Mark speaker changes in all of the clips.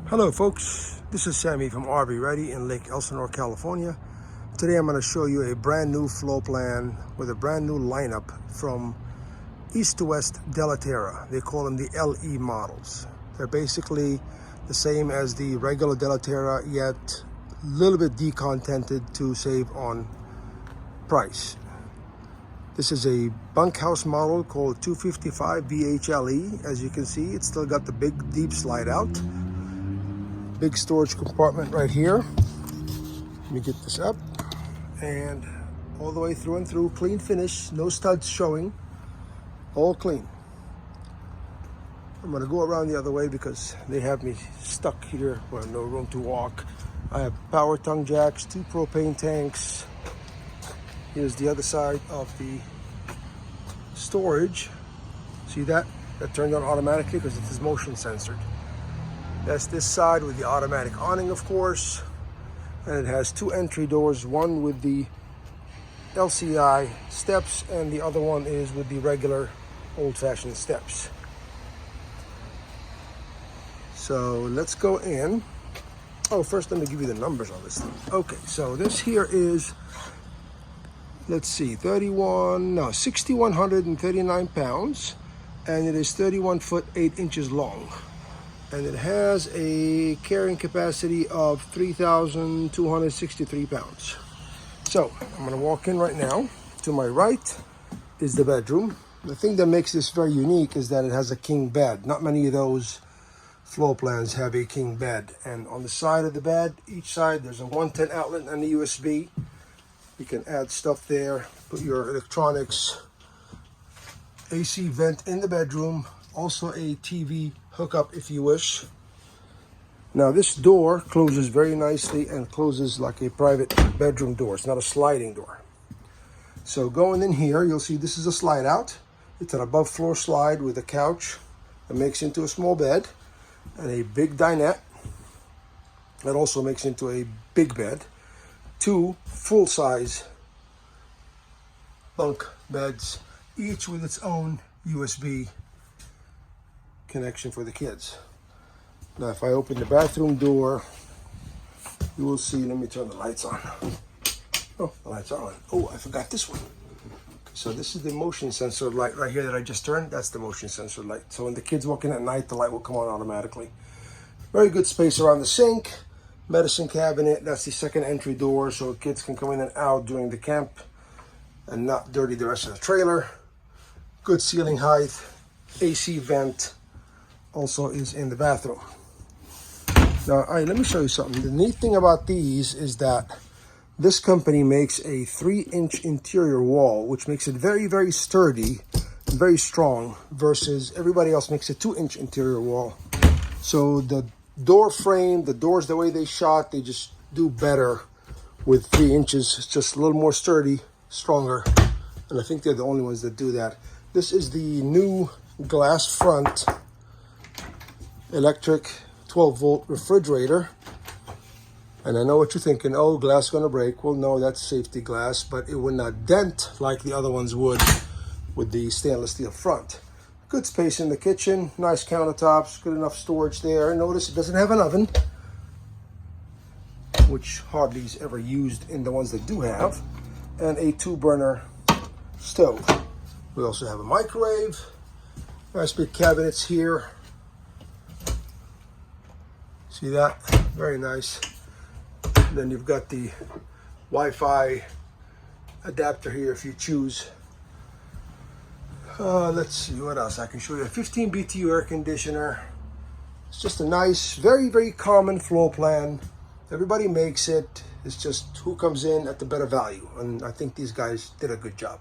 Speaker 1: Hello folks, this is Sammy from RV Ready in Lake Elsinore, California. Today I'm going to show you a brand new floor plan with a brand new lineup from East to West Della Terra. They call them the LE models. They're basically the same as the regular Della Terra, yet a little bit decontented to save on price. This is a bunkhouse model called 255BHLE. As you can see, it's still got the big deep slide out. Big storage compartment right here. Let me get this up, and all the way through and through, clean finish, no studs showing, all clean. I'm gonna go around the other way because they have me stuck here where no room to walk. I have power tongue jacks, 2 propane tanks. Here's the other side of the storage. See that? That turned on automatically because it is motion censored. That's this side with the automatic awning, of course, and it has 2 entry doors, one with the LCI steps and the other one is with the regular old-fashioned steps. So let's go in. Oh, first let me give you the numbers on this thing. Okay, so this here is, let's see, 6,139 pounds, and it is 31 foot 8 inches long. And it has a carrying capacity of 3,263 pounds. So I'm gonna walk in right now. To my right is the bedroom. The thing that makes this very unique is that it has a king bed. Not many of those floor plans have a king bed. And on the side of the bed, each side, there's a 110 outlet and a USB. You can add stuff there, put your electronics, AC vent in the bedroom, also a TV hookup if you wish. Now this door closes very nicely and closes like a private bedroom door. It's not a sliding door. So going in here, you'll see this is a slide out. It's an above floor slide with a couch that makes into a small bed and a big dinette that also makes into a big bed. 2 full-size bunk beds, each with its own USB connection for the kids. Now if I open the bathroom door, you will see, let me turn the lights on. Oh, the lights are on. Oh, I forgot this one. So this is the motion sensor light right here that I just turned. That's the motion sensor light. So when the kids walk in at night, the light will come on automatically. Very good space around the sink. Medicine cabinet, that's the second entry door, so kids can come in and out during the camp and not dirty the rest of the trailer. Good ceiling height. AC vent also is in the bathroom. Now, let me show you something. The neat thing about these is that this company makes a 3-inch interior wall, which makes it very, very sturdy and very strong, versus everybody else makes a 2-inch interior wall. So the door frame, the doors, the way they shot, they just do better with 3 inches. It's just a little more sturdy, stronger, and I think they're the only ones that do that. This is the new glass front electric 12-volt refrigerator. And I know what you're thinking, oh, glass gonna break. Well, no, that's safety glass, but it would not dent like the other ones would with the stainless steel front. Good space in the kitchen, nice countertops, good enough storage there. Notice it doesn't have an oven, which hardly is ever used in the ones that do have, and a 2-burner stove. We also have a microwave, nice big cabinets here. See that? Very nice. And then you've got the Wi-Fi adapter here if you choose. Let's see what else I can show you. A 15 BTU air conditioner. It's just a nice, very, very common floor plan. Everybody makes it. It's just who comes in at the better value. And I think these guys did a good job.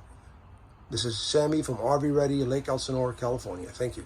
Speaker 1: This is Sammy from RV Ready, Lake Elsinore, California. Thank you.